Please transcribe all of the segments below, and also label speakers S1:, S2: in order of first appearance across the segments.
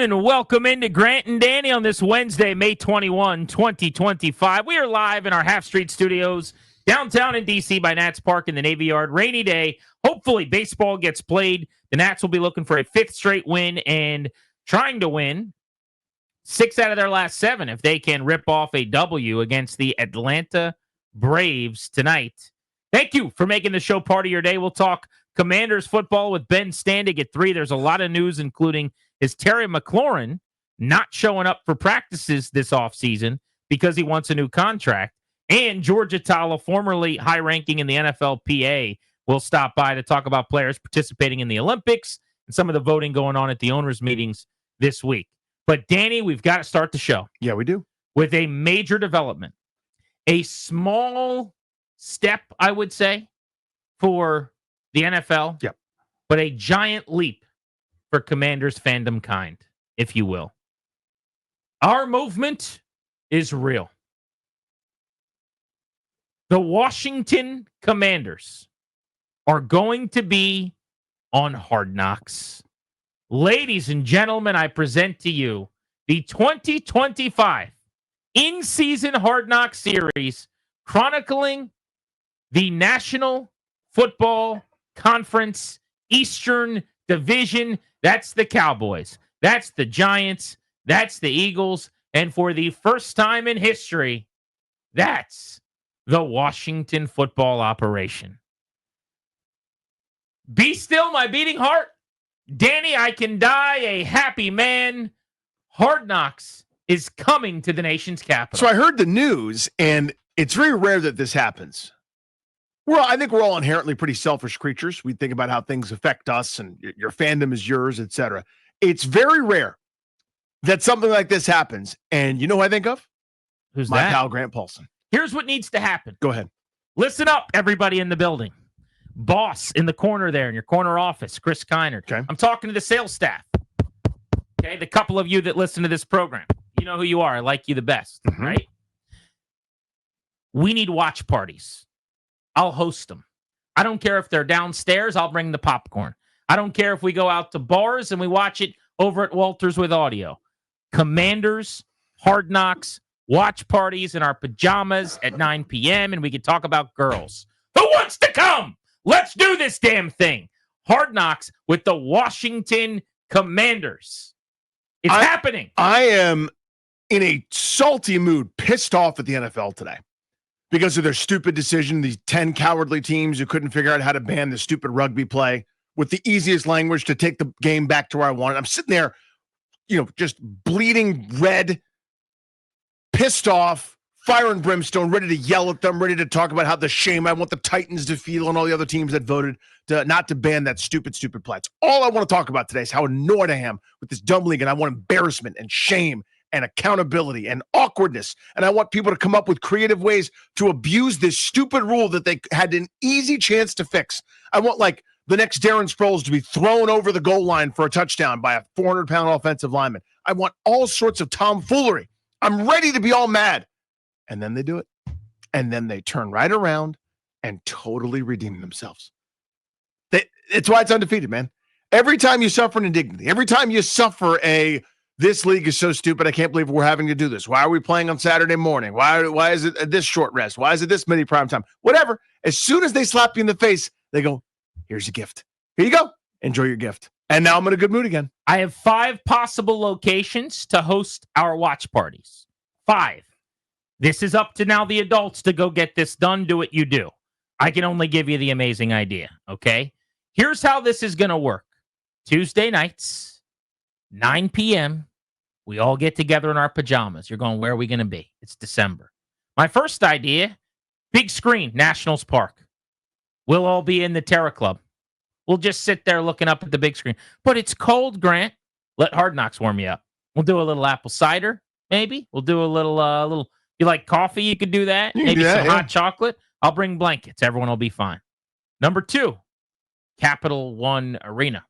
S1: And welcome into Grant and Danny on this Wednesday, May 21, 2025. We are live in our Half Street Studios downtown in D.C. by Nats Park in the Navy Yard. Rainy day. Hopefully baseball gets played. The Nats will be looking for a fifth straight win and trying to win 6 out of their last 7 if they can rip off a W against the Atlanta Braves tonight. Thank you for making the show part of your day. We'll talk Commanders football with Ben Standig at 3. There's a lot of news, including is Terry McLaurin not showing up for practices this offseason because he wants a new contract. And Georgia Tala, formerly high-ranking in the NFLPA, will stop by to talk about players participating in the Olympics and some of the voting going on at the owners' meetings this week. But, Danny, we've got to start the show.
S2: Yeah, we do.
S1: With a major development. A small step, I would say, for the NFL.
S2: Yep.
S1: But a giant leap for Commanders fandom kind, if you will. Our movement is real. The Washington Commanders are going to be on Hard Knocks. Ladies and gentlemen, I present to you the 2025 in-season Hard Knocks series chronicling the National Football Conference Eastern Division. That's the Cowboys. That's the Giants. That's the Eagles. And for the first time in history, that's the Washington football operation. Be still, my beating heart. Danny, I can die a happy man. Hard Knocks is coming to the nation's capital.
S2: So I heard the news, and it's very rare that this happens. I think we're all inherently pretty selfish creatures. We think about how things affect us, and your fandom is yours, etc. It's very rare that something like this happens. And you know who I think of?
S1: Who's
S2: my
S1: that?
S2: pal Grant Paulson.
S1: Here's what needs to happen.
S2: Go ahead.
S1: Listen up, everybody in the building. Boss in the corner there in your corner office, Chris Kiner.
S2: Okay.
S1: I'm talking to the sales staff. Okay, the couple of you that listen to this program. You know who you are. I like you the best, right? We need watch parties. I'll host them. I don't care if they're downstairs. I'll bring the popcorn. I don't care if we go out to bars and we watch it over at Walters with audio. Commanders, Hard Knocks, watch parties in our pajamas at 9 p.m. and we can talk about girls. Who wants to come? Let's do this damn thing. Hard Knocks with the Washington Commanders. It's happening.
S2: I am in a salty mood, pissed off at the NFL today because of their stupid decision. These 10 cowardly teams who couldn't figure out how to ban the stupid rugby play with the easiest language to take the game back to where I want it. I'm sitting there, just bleeding red, pissed off, fire and brimstone, ready to yell at them, ready to talk about how the shame I want the Titans to feel and all the other teams that voted not to ban that stupid play. It's all I want to talk about today is how annoyed I am with this dumb league, and I want embarrassment and shame and accountability and awkwardness. And I want people to come up with creative ways to abuse this stupid rule that they had an easy chance to fix. I want, the next Darren Sproles to be thrown over the goal line for a touchdown by a 400-pound offensive lineman. I want all sorts of tomfoolery. I'm ready to be all mad. And then they do it. And then they turn right around and totally redeem themselves. It's why it's undefeated, man. Every time you suffer an indignity, every time you suffer this league is so stupid, I can't believe we're having to do this. Why are we playing on Saturday morning? Why is it this short rest? Why is it this many prime time? Whatever. As soon as they slap you in the face, they go, here's your gift. Here you go. Enjoy your gift. And now I'm in a good mood again.
S1: I have 5 possible locations to host our watch parties. 5. This is up to now the adults to go get this done. Do what you do. I can only give you the amazing idea, okay? Here's how this is going to work. Tuesday nights, 9 p.m., we all get together in our pajamas. You're going, where are we going to be? It's December. My first idea, big screen, Nationals Park. We'll all be in the Terra Club. We'll just sit there looking up at the big screen. But it's cold, Grant. Let Hard Knocks warm you up. We'll do a little apple cider, maybe. We'll do a little, you like coffee? You could do that. Maybe some hot chocolate. I'll bring blankets. Everyone will be fine. Number 2, Capital One Arena.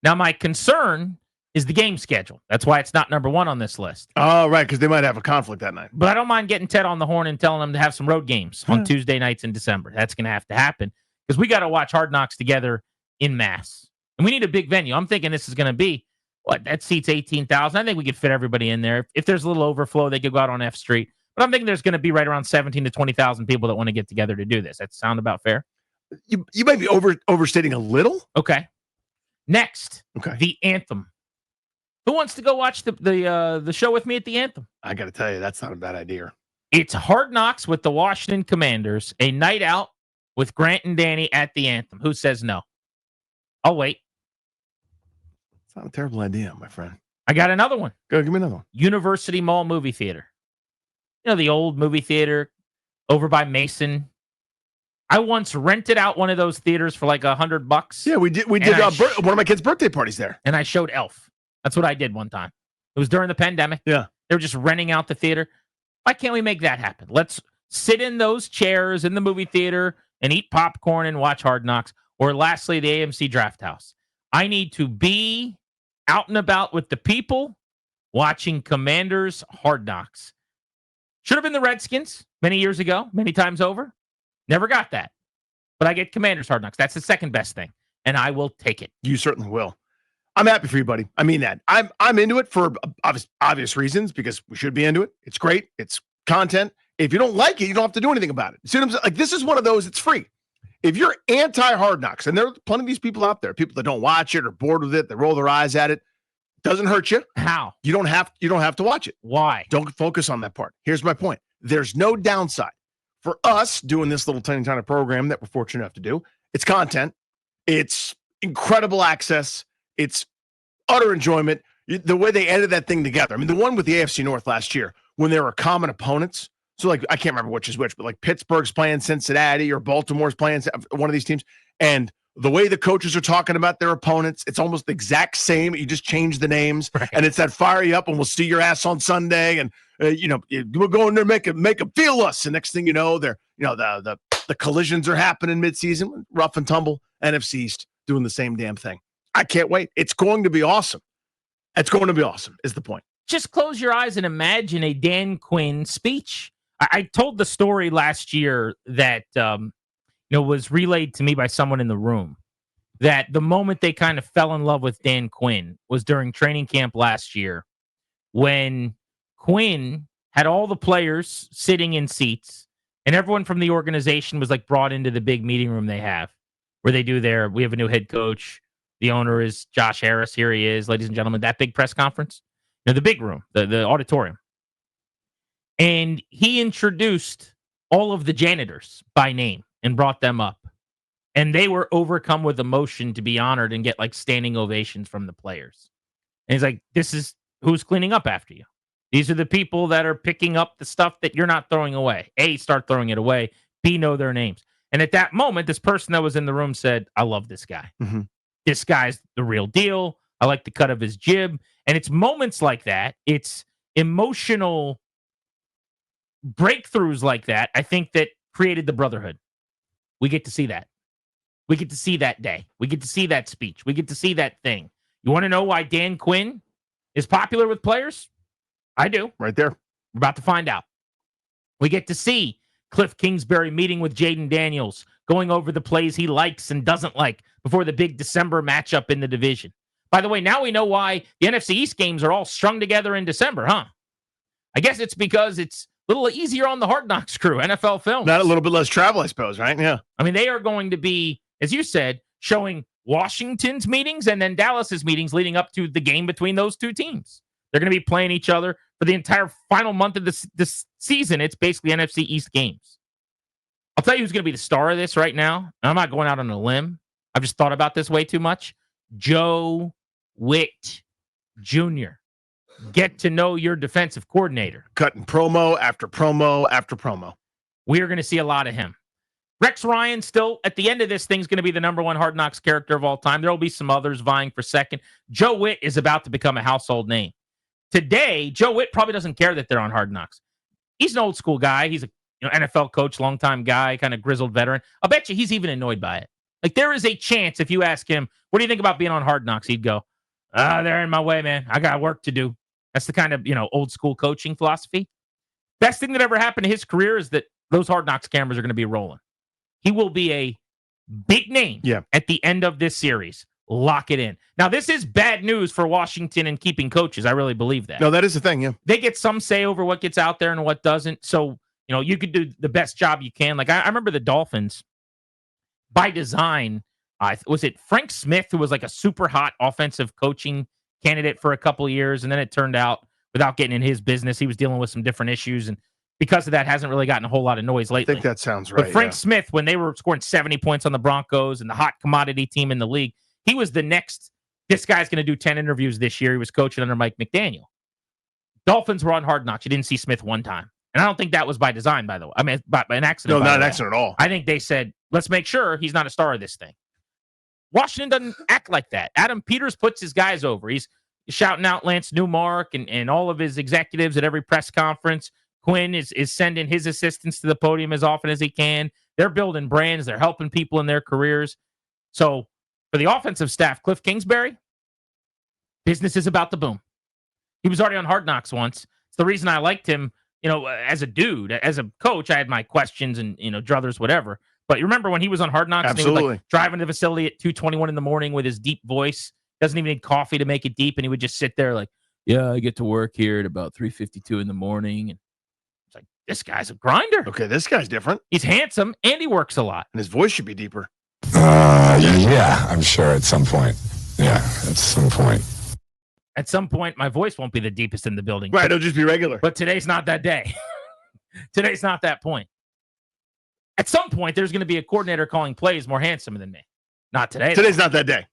S1: Now, my concern is the game schedule. That's why it's not number 1 on this list.
S2: Oh, right, because they might have a conflict that night.
S1: But I don't mind getting Ted on the horn and telling him to have some road games on Tuesday nights in December. That's going to have to happen because we got to watch Hard Knocks together in mass. And we need a big venue. I'm thinking this is going to be What, that seats 18,000. I think we could fit everybody in there. If there's a little overflow, they could go out on F Street. But I'm thinking there's going to be right around 17 to 20,000 people that want to get together to do this. That sound about fair?
S2: You might be overstating a little.
S1: Okay. Next,
S2: Okay.
S1: the Anthem. Who wants to go watch the show with me at the Anthem?
S2: I got to tell you, that's not a bad idea.
S1: It's Hard Knocks with the Washington Commanders, a night out with Grant and Danny at the Anthem. Who says no? I'll wait.
S2: It's not a terrible idea, my friend.
S1: I got another one.
S2: Go, give me another one.
S1: University Mall movie theater. You know, the old movie theater over by Mason. I once rented out one of those theaters for like $100.
S2: Yeah, we did one of my kids' birthday parties there.
S1: And I showed Elf. That's what I did one time. It was during the pandemic.
S2: Yeah.
S1: They were just renting out the theater. Why can't we make that happen? Let's sit in those chairs in the movie theater and eat popcorn and watch Hard Knocks. Or lastly, the AMC Draft House. I need to be out and about with the people watching Commanders Hard Knocks. Should have been the Redskins many years ago, many times over. Never got that. But I get Commanders Hard Knocks. That's the second best thing. And I will take it.
S2: You certainly will. I'm happy for you, buddy. I mean that. I'm into it for obvious reasons because we should be into it. It's great. It's content. If you don't like it, you don't have to do anything about it. See what I'm saying? Like, this is one of those, it's free. If you're anti-Hard Knocks, and there are plenty of these people out there, people that don't watch it or bored with it, they roll their eyes at it, doesn't hurt you.
S1: How?
S2: You don't have to watch it.
S1: Why?
S2: Don't focus on that part. Here's my point. There's no downside. For us doing this little tiny program that we're fortunate enough to do, it's content. It's incredible access. It's utter enjoyment. The way they edited that thing together. I mean, the one with the AFC North last year when there were common opponents. So, like, I can't remember which is which, but like Pittsburgh's playing Cincinnati or Baltimore's playing one of these teams. And the way the coaches are talking about their opponents, it's almost the exact same. You just change the names.
S1: Right.
S2: And it's that fire you up and we'll see your ass on Sunday. And, we're going there, make them feel us. And next thing you know, they're, the collisions are happening midseason, rough and tumble. NFC East doing the same damn thing. I can't wait. It's going to be awesome. It's going to be awesome is the point.
S1: Just close your eyes and imagine a Dan Quinn speech. I told the story last year that was relayed to me by someone in the room, that the moment they kind of fell in love with Dan Quinn was during training camp last year when Quinn had all the players sitting in seats and everyone from the organization was like brought into the big meeting room they have where they do we have a new head coach. The owner is Josh Harris. Here he is, ladies and gentlemen, that big press conference. The big room, the auditorium. And he introduced all of the janitors by name and brought them up. And they were overcome with emotion to be honored and get like standing ovations from the players. And he's like, this is who's cleaning up after you. These are the people that are picking up the stuff that you're not throwing away. A, start throwing it away. B, know their names. And at that moment, this person that was in the room said, I love this guy.
S2: Mm-hmm.
S1: This guy's the real deal. I like the cut of his jib. And it's moments like that. It's emotional breakthroughs like that, I think, that created the brotherhood. We get to see that. We get to see that day. We get to see that speech. We get to see that thing. You want to know why Dan Quinn is popular with players? I do.
S2: Right there.
S1: We're about to find out. We get to see Cliff Kingsbury meeting with Jaden Daniels, going over the plays he likes and doesn't like before the big December matchup in the division. By the way, now we know why the NFC East games are all strung together in December, huh? I guess it's because it's a little easier on the Hard Knocks crew, NFL Films.
S2: Not a little bit less travel, I suppose, right? Yeah.
S1: I mean, they are going to be, as you said, showing Washington's meetings and then Dallas's meetings leading up to the game between those two teams. They're going to be playing each other for the entire final month of this season. It's basically NFC East games. I'll tell you who's going to be the star of this right now. I'm not going out on a limb. I've just thought about this way too much. Joe Witt Jr. Get to know your defensive coordinator.
S2: Cutting promo after promo after promo.
S1: We are going to see a lot of him. Rex Ryan still, at the end of this thing, is going to be the number one Hard Knocks character of all time. There will be some others vying for second. Joe Witt is about to become a household name. Today, Joe Witt probably doesn't care that they're on Hard Knocks. He's an old school guy. He's a NFL coach, longtime guy, kind of grizzled veteran. I'll bet you he's even annoyed by it. Like, there is a chance if you ask him, what do you think about being on Hard Knocks? He'd go, they're in my way, man. I got work to do. That's the kind of, old school coaching philosophy. Best thing that ever happened to his career is that those Hard Knocks cameras are going to be rolling. He will be a big name at the end of this series. lock it in. Now, this is bad news for Washington and keeping coaches. I really believe that.
S2: No, that is the thing, yeah.
S1: They get some say over what gets out there and what doesn't. So, you could do the best job you can. Like, I remember the Dolphins, by design, was it Frank Smith, who was like a super hot offensive coaching candidate for a couple of years, and then it turned out, without getting in his business, he was dealing with some different issues, and because of that, hasn't really gotten a whole lot of noise lately.
S2: I think that sounds right.
S1: But Frank Smith, when they were scoring 70 points on the Broncos and the hot commodity team in the league, he was the next, this guy's going to do 10 interviews this year. He was coaching under Mike McDaniel. Dolphins were on Hard Knocks. You didn't see Smith one time. And I don't think that was by design, by the way. I mean, by an accident.
S2: No, not an accident at all.
S1: I think they said, let's make sure he's not a star of this thing. Washington doesn't act like that. Adam Peters puts his guys over. He's shouting out Lance Newmark and all of his executives at every press conference. Quinn is sending his assistants to the podium as often as he can. They're building brands. They're helping people in their careers. So for the offensive staff, Cliff Kingsbury, business is about to boom. He was already on Hard Knocks once. It's the reason I liked him, as a dude. As a coach, I had my questions and, druthers, whatever. But you remember when he was on Hard Knocks?
S2: Absolutely.
S1: And he was driving to the facility at 2:21 in the morning with his deep voice. Doesn't even need coffee to make it deep. And he would just sit there like, yeah, I get to work here at about 3:52 in the morning. And it's like, this guy's a grinder.
S2: Okay, this guy's different.
S1: He's handsome and he works a lot.
S2: And his voice should be deeper.
S3: Yeah, I'm sure at some point. Yeah, at some point.
S1: At some point, my voice won't be the deepest in the building.
S2: Right, it'll just be regular.
S1: But today's not that day. Today's not that point. At some point, there's going to be a coordinator calling plays more handsome than me. Not today.
S2: Today's not that day.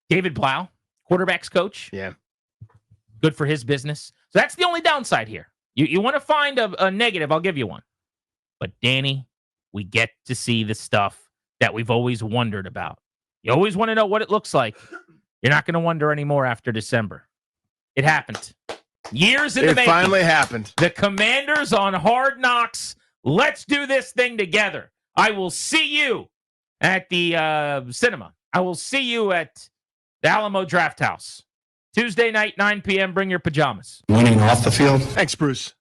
S1: David Blau, quarterback's coach.
S2: Yeah.
S1: Good for his business. So that's the only downside here. You want to find a negative, I'll give you one. But Danny, we get to see the stuff that we've always wondered about. You always want to know what it looks like. You're not going to wonder anymore after December. It happened. Years in the making.
S2: It finally happened.
S1: The Commanders on Hard Knocks. Let's do this thing together. I will see you at the cinema. I will see you at the Alamo Draft House. Tuesday night, 9 p.m. Bring your pajamas.
S3: Winning off the field?
S2: Thanks, Bruce.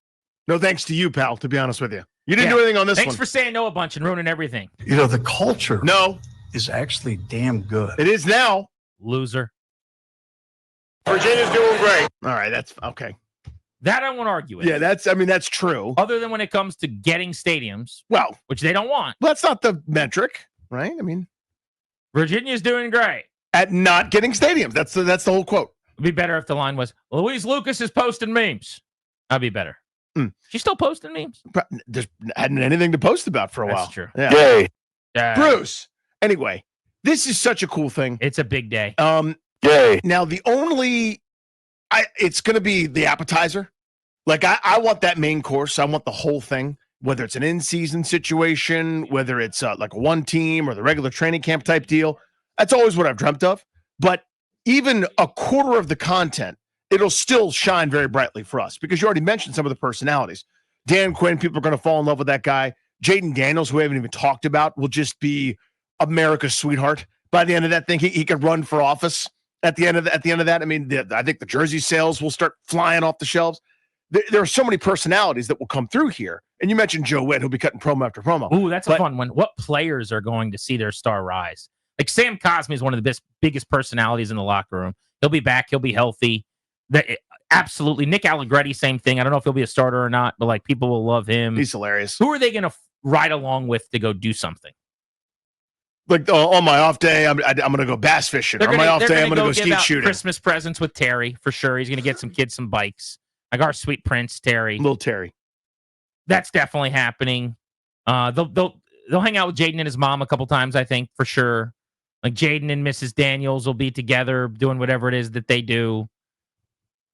S2: No thanks to you, pal, to be honest with you. You didn't do anything on this
S1: Thanks
S2: one.
S1: for saying no a bunch and ruining everything.
S3: The culture
S2: No,
S3: is actually damn good.
S2: it is now.
S1: Loser.
S2: Virginia's doing great. All right, that's okay.
S1: That I won't argue with.
S2: Yeah, that's true.
S1: Other than when it comes to getting stadiums,
S2: Well,
S1: which they don't want.
S2: that's not the metric, right? I mean,
S1: Virginia's doing great.
S2: at not getting stadiums. That's the whole quote.
S1: It'd be better if the line was, Louise Lucas is posting memes. That'd be better. She's still posting memes?
S2: There's hadn't anything to post about for a while.
S1: That's true.
S2: Yeah.
S3: Yay.
S2: Bruce. Anyway, this is such a cool thing.
S1: It's a big day.
S3: Yay.
S2: Now it's going to be the appetizer. Like I want that main course. I want the whole thing, whether it's an in-season situation, whether it's like one team or the regular training camp type deal. That's always what I've dreamt of. But even a quarter of the content, it'll still shine very brightly for us because you already mentioned some of the personalities. Dan Quinn, people are going to fall in love with that guy. Jaden Daniels, who we haven't even talked about, will just be America's sweetheart. By the end of that thing, he could run for office. At the end of that, I mean, I think the jersey sales will start flying off the shelves. There are so many personalities that will come through here. And you mentioned Joe Witt, who'll be cutting promo after promo.
S1: Ooh, that's a fun one. What players are going to see their star rise? Like Sam Cosmi is one of the biggest personalities in the locker room. He'll be back. He'll be healthy. Absolutely. Nick Allegretti, same thing. I don't know if he'll be a starter or not, but like people will love him.
S2: He's hilarious.
S1: Who are they going to ride along with to go do something?
S2: Like on my off day, I'm going to go bass fishing. On my off day, I'm going to go skeet shooting.
S1: Christmas presents with Terry for sure. He's going to get some kids some bikes. Like our sweet prince Terry,
S2: little Terry.
S1: That's definitely happening. They'll hang out with Jaden and his mom a couple times, I think, for sure. Like Jaden and Mrs. Daniels will be together doing whatever it is that they do,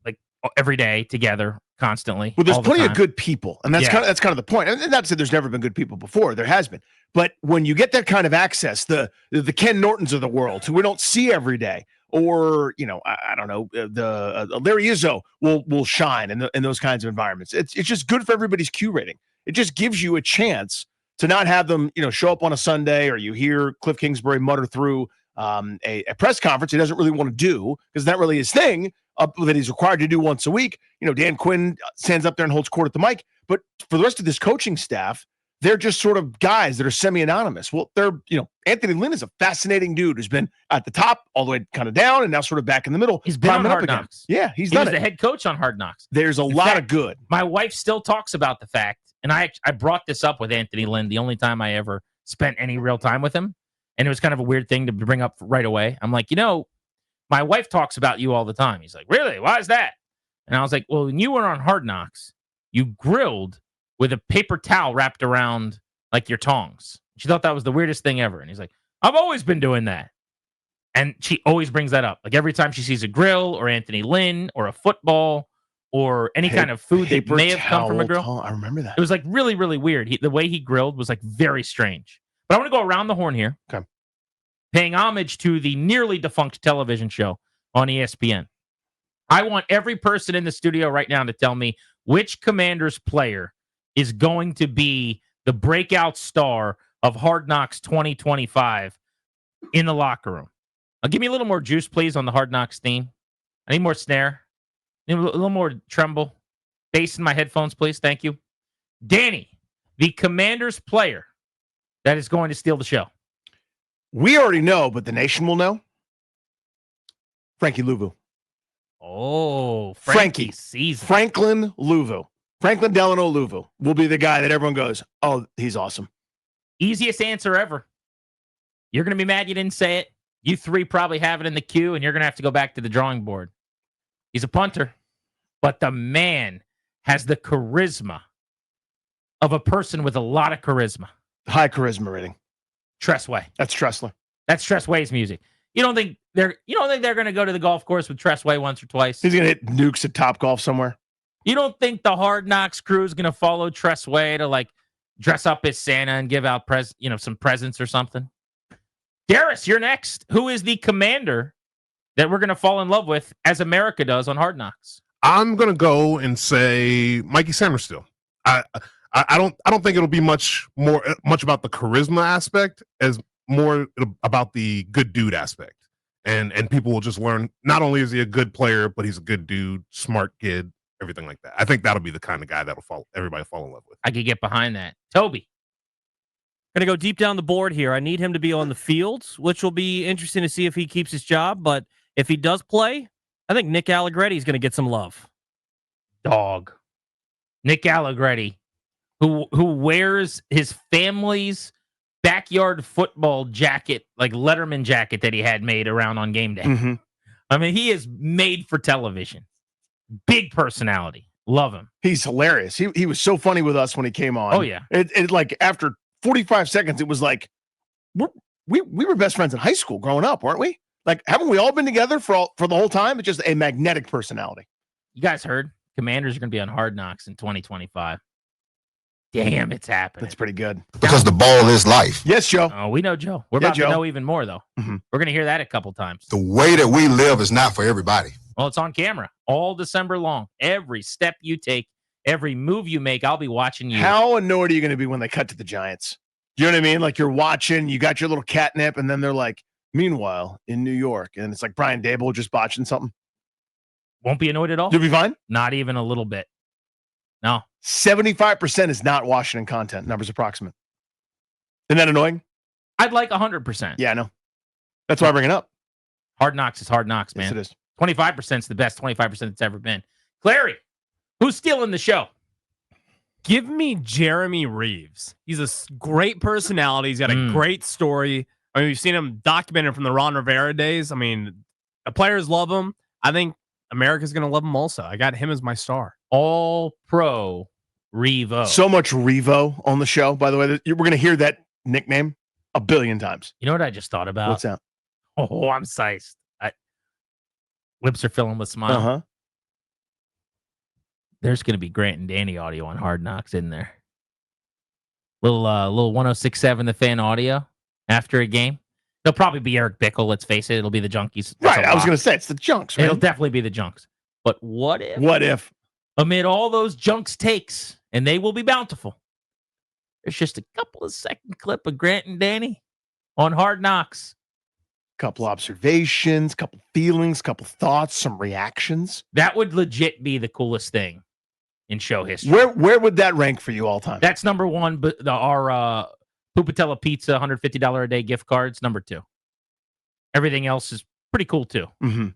S1: like every day together, constantly.
S2: Well, there's plenty of good people, and that's kind of the point. And not to say there's never been good people before. There has been, but when you get that kind of access, the Ken Nortons of the world, who we don't see every day, or I don't know, the Larry Izzo will shine in those kinds of environments. It's just good for everybody's Q rating. It just gives you a chance to not have them, show up on a Sunday, or you hear Cliff Kingsbury mutter through a press conference he doesn't really want to do because that's not really his thing that he's required to do once a week. Dan Quinn stands up there and holds court at the mic. But for the rest of this coaching staff, they're just sort of guys that are semi-anonymous. Well, Anthony Lynn is a fascinating dude who's been at the top all the way kind of down and now sort of back in the middle.
S1: He's been on Hard Knocks.
S2: Yeah, he
S1: was the head coach on Hard Knocks.
S2: There's a lot of good.
S1: My wife still talks about the fact, and I brought this up with Anthony Lynn the only time I ever spent any real time with him, and it was kind of a weird thing to bring up right away. I'm like, my wife talks about you all the time. He's like, really? Why is that? And I was like, well, when you were on Hard Knocks, you grilled with a paper towel wrapped around like your tongs. She thought that was the weirdest thing ever. And he's like, I've always been doing that. And she always brings that up. Like every time she sees a grill or Anthony Lynn or a football or any kind of food that may have come from a grill.
S2: I remember that.
S1: It was like really, really weird. The way he grilled was like very strange. But I want to go around the horn here.
S2: Okay.
S1: Paying homage to the nearly defunct television show on ESPN. I want every person in the studio right now to tell me which Commanders player is going to be the breakout star of Hard Knocks 2025 in the locker room. Give me a little more juice, please, on the Hard Knocks theme. I need more snare. I need a little more tremble. Bass in my headphones, please. Thank you. Danny, the Commanders player that is going to steal the show.
S2: We already know, but the nation will know. Frankie Louvu.
S1: Oh, Frankie season.
S2: Franklin Louvu. Franklin Delano Louvu will be the guy that everyone goes, oh, he's awesome.
S1: Easiest answer ever. You're going to be mad you didn't say it. You three probably have it in the queue, and you're going to have to go back to the drawing board. He's a punter, but the man has the charisma of a person with a lot of charisma.
S2: High charisma rating.
S1: Tress Way.
S2: That's Tressler.
S1: That's Tress Way's music. You don't think they're going to go to the golf course with Tress Way once or twice?
S2: He's going to hit nukes at Top Golf somewhere.
S1: You don't think the Hard Knocks crew is going to follow Tress Way to like dress up as Santa and give out some presents or something? Darius, you're next. Who is the commander that we're going to fall in love with as America does on Hard Knocks?
S4: I'm going to go and say Mikey Sanders still. I don't think it'll be much about the charisma aspect as more about the good dude aspect. And people will just learn not only is he a good player, but he's a good dude, smart kid, everything like that. I think that'll be the kind of guy that'll everybody fall in love with.
S1: I could get behind that. Toby.
S5: Going to go deep down the board here. I need him to be on the field, which will be interesting to see if he keeps his job. But if he does play, I think Nick Allegretti is going to get some love.
S1: Dog. Nick Allegretti, who wears his family's backyard football jacket, like Letterman jacket that he had made around on game day.
S2: Mm-hmm.
S1: I mean, he is made for television. Big personality. Love him.
S2: He's hilarious. He was so funny with us when he came on.
S1: Oh, yeah.
S2: It like after 45 seconds, it was like, we were best friends in high school growing up, weren't we? Like, haven't we all been together for the whole time? It's just a magnetic personality.
S1: You guys heard? Commanders are going to be on Hard Knocks in 2025. Damn, it's happening.
S2: That's pretty good.
S3: Because the ball is life.
S2: Yes, Joe.
S1: Oh, we know Joe. We're about to know even more, though.
S2: Mm-hmm.
S1: We're going to hear that a couple times.
S3: The way that we live is not for everybody.
S1: Well, it's on camera all December long. Every step you take, every move you make, I'll be watching you.
S2: How annoyed are you going to be when they cut to the Giants? You know what I mean? Like you're watching, you got your little catnip, and then they're like, meanwhile, in New York. And it's like Brian Dable just botching something.
S1: Won't be annoyed at all?
S2: You'll be fine?
S1: Not even a little bit. No.
S2: 75% is not Washington content. Numbers approximate. Isn't that annoying?
S1: I'd like 100%.
S2: Yeah, I know. That's why I bring it up.
S1: Hard Knocks is Hard Knocks, man.
S2: Yes, it is.
S1: 25% is the best 25% it's ever been. Clary, who's stealing the show?
S5: Give me Jeremy Reeves. He's a great personality. He's got a great story. I mean, we've seen him documented from the Ron Rivera days. I mean, the players love him. I think America's going to love him also. I got him as my star.
S1: All pro Revo.
S2: So much Revo on the show, by the way. We're going to hear that nickname a billion times.
S1: You know what I just thought about?
S2: What's that?
S1: Oh, I'm sized. Lips are filling with smiles.
S2: Uh-huh.
S1: There's going to be Grant and Danny audio on Hard Knocks in there. Little 106.7 The Fan audio after a game. It'll probably be Eric Bickle, let's face it. It'll be the Junkies.
S2: Right, I was going to say, it's the Junks, right?
S1: It'll definitely be the Junks. But what if?
S2: What if?
S1: Amid all those Junks takes, and they will be bountiful, there's just a couple of second clip of Grant and Danny on Hard Knocks.
S2: Couple observations, couple feelings, couple thoughts, some reactions.
S1: That would legit be the coolest thing in show history.
S2: Where would that rank for you all time?
S1: That's number one, but our Pupatella Pizza $150 a day gift cards, number 2. Everything else is pretty cool too.
S2: Mm-hmm.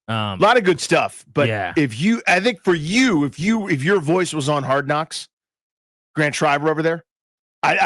S2: A lot of good stuff. But
S1: yeah.
S2: I think for you, if your voice was on Hard Knocks, Grant Schreiber over there, I